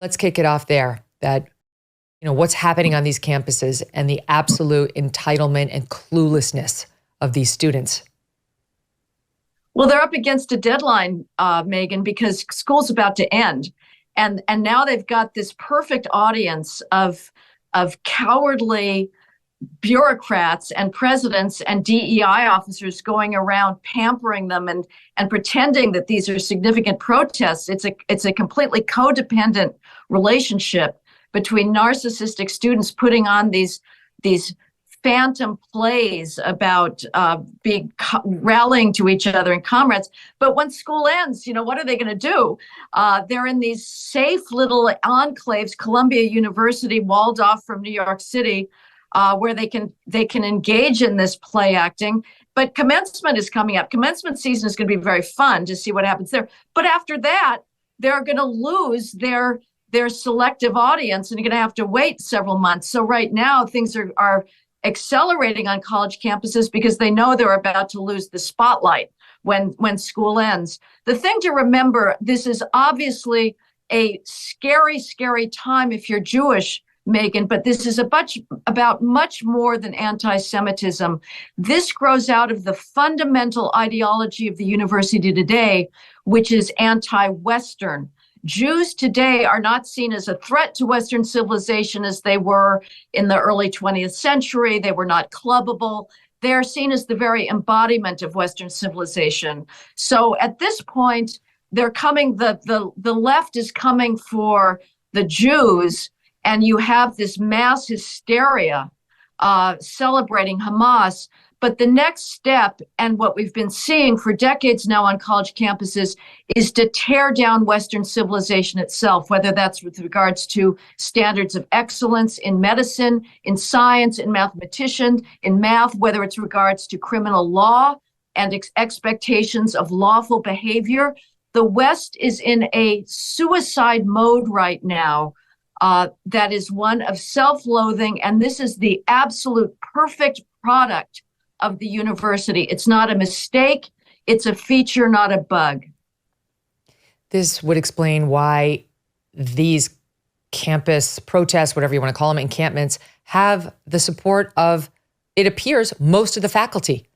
Let's kick it off there. That, what's happening on these campuses and the absolute entitlement and cluelessness of these students. Well, they're up against a deadline, Megan, because school's about to end. And now they've got this perfect audience of cowardly bureaucrats and presidents and DEI officers going around pampering them and pretending that these are significant protests. It's a completely codependent relationship between narcissistic students putting on these phantom plays about rallying to each other and comrades. But when school ends, what are they going to do? They're in these safe little enclaves, Columbia University, walled off from New York City, where they can engage in this play acting. But commencement is coming up. Commencement season is going to be very fun to see what happens there. But after that, they're going to lose their selective audience, and you're going to have to wait several months. So right now, things are accelerating on college campuses because they know they're about to lose the spotlight when school ends. The thing to remember, this is obviously a scary, scary time if you're Jewish, Megan, but this is about much more than anti-Semitism. This grows out of the fundamental ideology of the university today, which is anti-Western. Jews today are not seen as a threat to Western civilization as they were in the early 20th century. They were not clubbable. They are seen as the very embodiment of Western civilization. So at this point, they're coming, the left is coming for the Jews, and you have this mass hysteria celebrating Hamas. But the next step, and what we've been seeing for decades now on college campuses, is to tear down Western civilization itself, whether that's with regards to standards of excellence in medicine, in science, in mathematicians, in math, whether it's regards to criminal law and expectations of lawful behavior. The West is in a suicide mode right now. That is one of self-loathing, and this is the absolute perfect product of the university. It's not a mistake. It's a feature, not a bug. This would explain why these campus protests, whatever you want to call them, encampments, have the support of, it appears, most of the faculty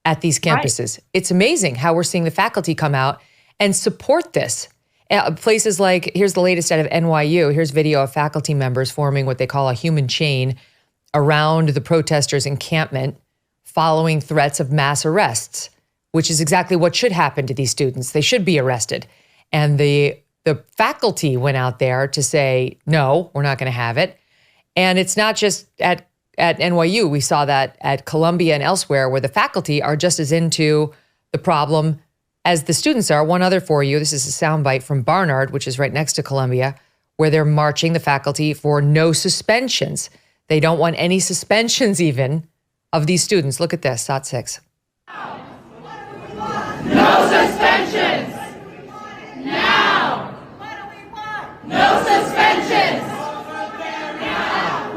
at these campuses. Right. It's amazing how we're seeing the faculty come out and support this. Places like, here's the latest out of NYU. Here's video of faculty members forming what they call a human chain around the protesters' encampment, following threats of mass arrests, which is exactly what should happen to these students. They should be arrested. And the faculty went out there to say, no, we're not going to have it. And it's not just at NYU. We saw that at Columbia and elsewhere, where the faculty are just as into the problem as the students are. One other for you. This is a soundbite from Barnard, which is right next to Columbia, where they're marching, the faculty, for no suspensions. They don't want any suspensions even of these students. Look at this, SOT 6. No suspensions! Now! What do we want? No suspensions! Now!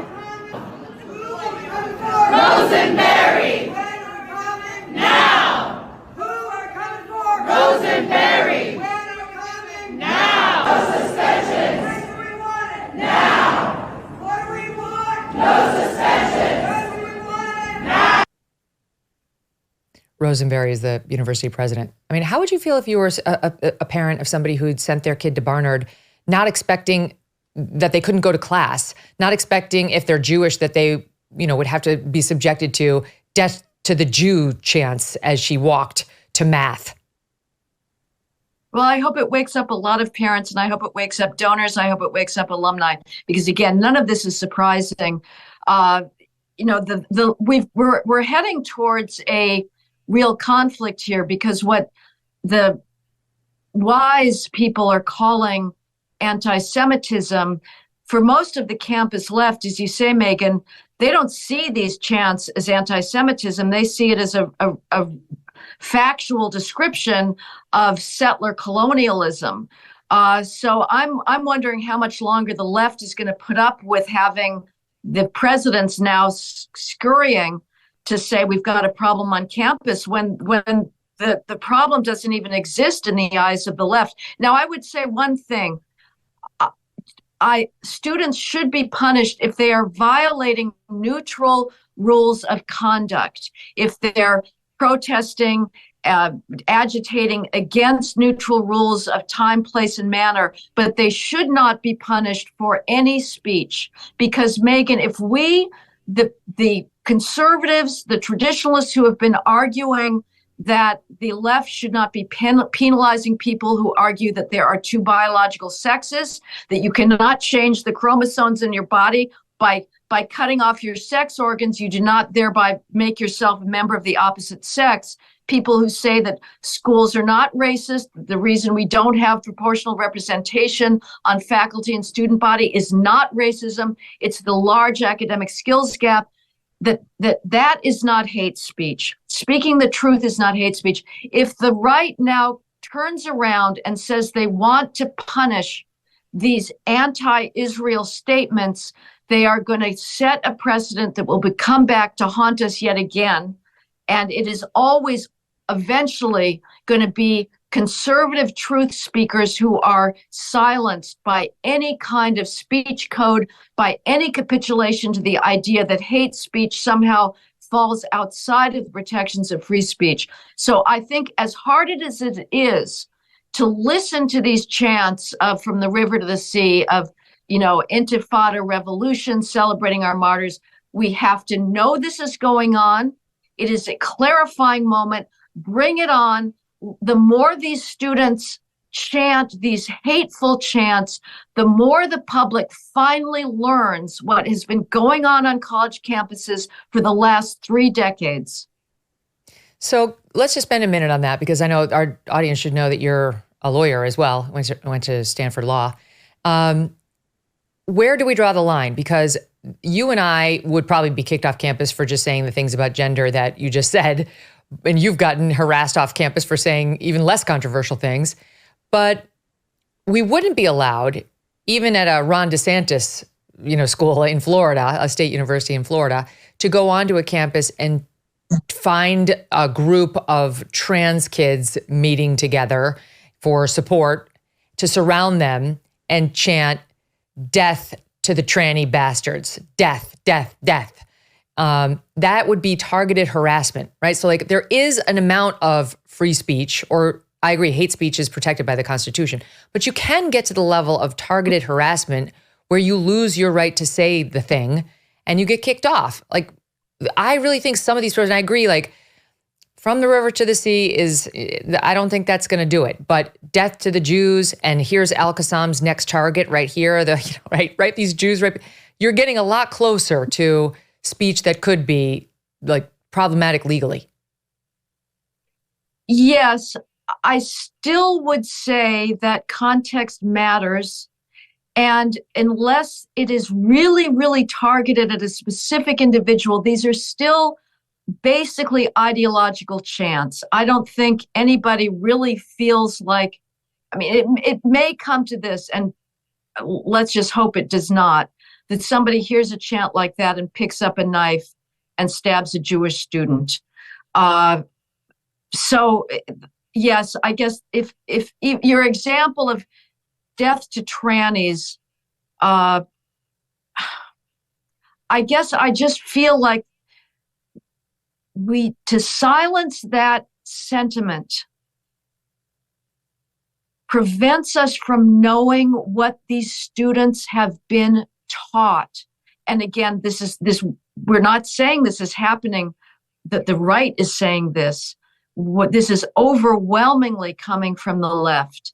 Rosenberry! When are coming? Now! Who are coming for? Rosenberry! When are coming? Now! No suspensions! When do we want it? Now! What do we want? No suspensions! Rosenberry is the university president. I mean, how would you feel if you were a parent of somebody who'd sent their kid to Barnard, not expecting that they couldn't go to class, not expecting, if they're Jewish, that they, would have to be subjected to death to the Jew chants as she walked to math? Well, I hope it wakes up a lot of parents, and I hope it wakes up donors. I hope it wakes up alumni, because again, none of this is surprising. We're heading towards a real conflict here, because what the wise people are calling anti-Semitism, for most of the campus left, as you say, Megan, they don't see these chants as anti-Semitism. They see it as a factual description of settler colonialism. So I'm wondering how much longer the left is going to put up with having the presidents now scurrying to say we've got a problem on campus when the problem doesn't even exist in the eyes of the left. Now, I would say one thing. students should be punished if they are violating neutral rules of conduct, if they're protesting, agitating against neutral rules of time, place, and manner, but they should not be punished for any speech. Because, Megan, if we, the conservatives, the traditionalists who have been arguing that the left should not be penalizing people who argue that there are two biological sexes, that you cannot change the chromosomes in your body by cutting off your sex organs, you do not thereby make yourself a member of the opposite sex. People who say that schools are not racist, the reason we don't have proportional representation on faculty and student body is not racism, it's the large academic skills gap. That is not hate speech. Speaking the truth is not hate speech. If the right now turns around and says they want to punish these anti-Israel statements, they are going to set a precedent that will come back to haunt us yet again. And it is always eventually going to be conservative truth speakers who are silenced by any kind of speech code, by any capitulation to the idea that hate speech somehow falls outside of the protections of free speech. So I think as hard as it is to listen to these chants from the river to the sea of, Intifada revolution, celebrating our martyrs, we have to know this is going on. It is a clarifying moment. Bring it on. The more these students chant these hateful chants, the more the public finally learns what has been going on college campuses for the last 3 decades. So let's just spend a minute on that, because I know our audience should know that you're a lawyer as well, went to Stanford Law. Where do we draw the line? Because you and I would probably be kicked off campus for just saying the things about gender that you just said. And you've gotten harassed off campus for saying even less controversial things. But we wouldn't be allowed, even at a Ron DeSantis, school in Florida, a state university in Florida, to go onto a campus and find a group of trans kids meeting together for support, to surround them and chant, "Death to the tranny bastards, death, death, death." That would be targeted harassment, right? So there is an amount of free speech, or I agree, hate speech is protected by the Constitution, but you can get to the level of targeted harassment where you lose your right to say the thing and you get kicked off. I really think some of these programs, and I agree, from the river to the sea I don't think that's going to do it. But death to the Jews, and here's Al-Qassam's next target right here, right, these Jews, right? You're getting a lot closer to speech that could be problematic legally. Yes, I still would say that context matters. And unless it is really, really targeted at a specific individual, these are still basically ideological chants. I don't think anybody really feels like, it may come to this, and let's just hope it does not, that somebody hears a chant like that and picks up a knife and stabs a Jewish student. So yes, I guess if your example of death to trannies, I guess I just feel like to silence that sentiment prevents us from knowing what these students have been taught. And again, we're not saying this is happening, that the right is saying this. This is overwhelmingly coming from the left.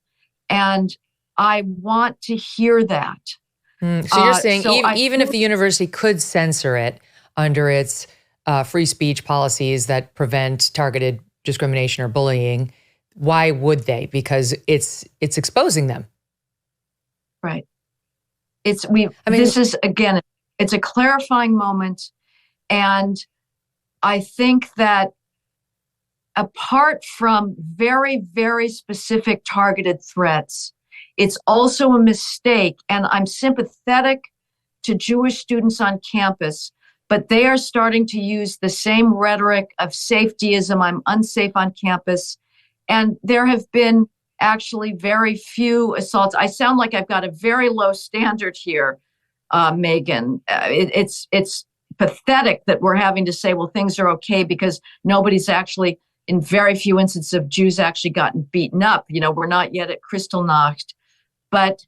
And I want to hear that. So you're saying even if the university could censor it under its free speech policies that prevent targeted discrimination or bullying, why would they? Because it's exposing them. Right. This is, again, it's a clarifying moment. And I think that apart from very, very specific targeted threats, it's also a mistake. And I'm sympathetic to Jewish students on campus, but they are starting to use the same rhetoric of safetyism. I'm unsafe on campus. And there have been actually very few assaults. I sound like I've got a very low standard here, Megan. It's pathetic that we're having to say, well, things are okay because nobody's actually, in very few instances of Jews actually gotten beaten up. We're not yet at Kristallnacht. But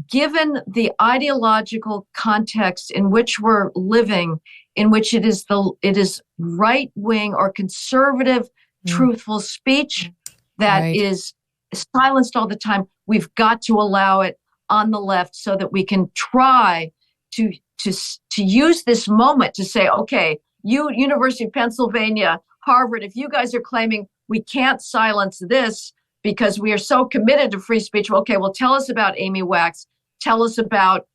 given the ideological context in which we're living, in which it is right wing or conservative truthful speech that is silenced all the time, we've got to allow it on the left so that we can try to use this moment to say, okay, you, University of Pennsylvania, Harvard, if you guys are claiming we can't silence this because we are so committed to free speech, okay, well, tell us about Amy Wax. Tell us about,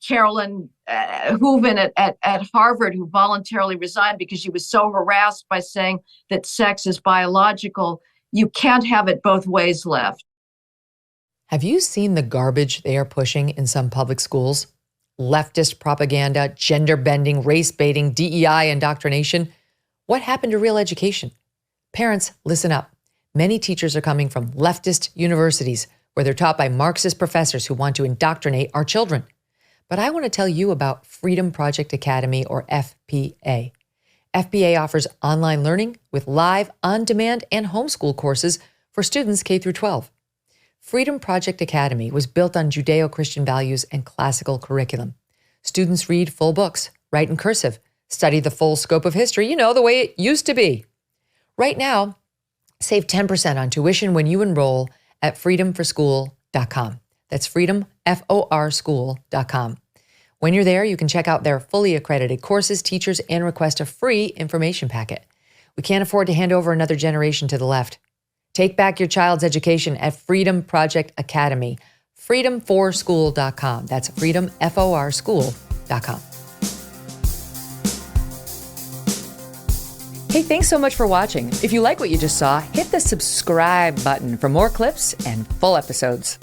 Carolyn Hooven at Harvard, who voluntarily resigned because she was so harassed by saying that sex is biological. You can't have it both ways, left. Have you seen the garbage they are pushing in some public schools? Leftist propaganda, gender bending, race baiting, DEI indoctrination. What happened to real education? Parents, listen up. Many teachers are coming from leftist universities where they're taught by Marxist professors who want to indoctrinate our children. But I want to tell you about Freedom Project Academy, or FPA. FPA offers online learning with live, on-demand, and homeschool courses for students K through 12. Freedom Project Academy was built on Judeo-Christian values and classical curriculum. Students read full books, write in cursive, study the full scope of history, the way it used to be. Right now, save 10% on tuition when you enroll at freedomforschool.com. That's freedomforschool.com. When you're there, you can check out their fully accredited courses, teachers, and request a free information packet. We can't afford to hand over another generation to the left. Take back your child's education at Freedom Project Academy, freedomforschool.com. That's freedomforschool.com. Hey, thanks so much for watching. If you like what you just saw, hit the subscribe button for more clips and full episodes.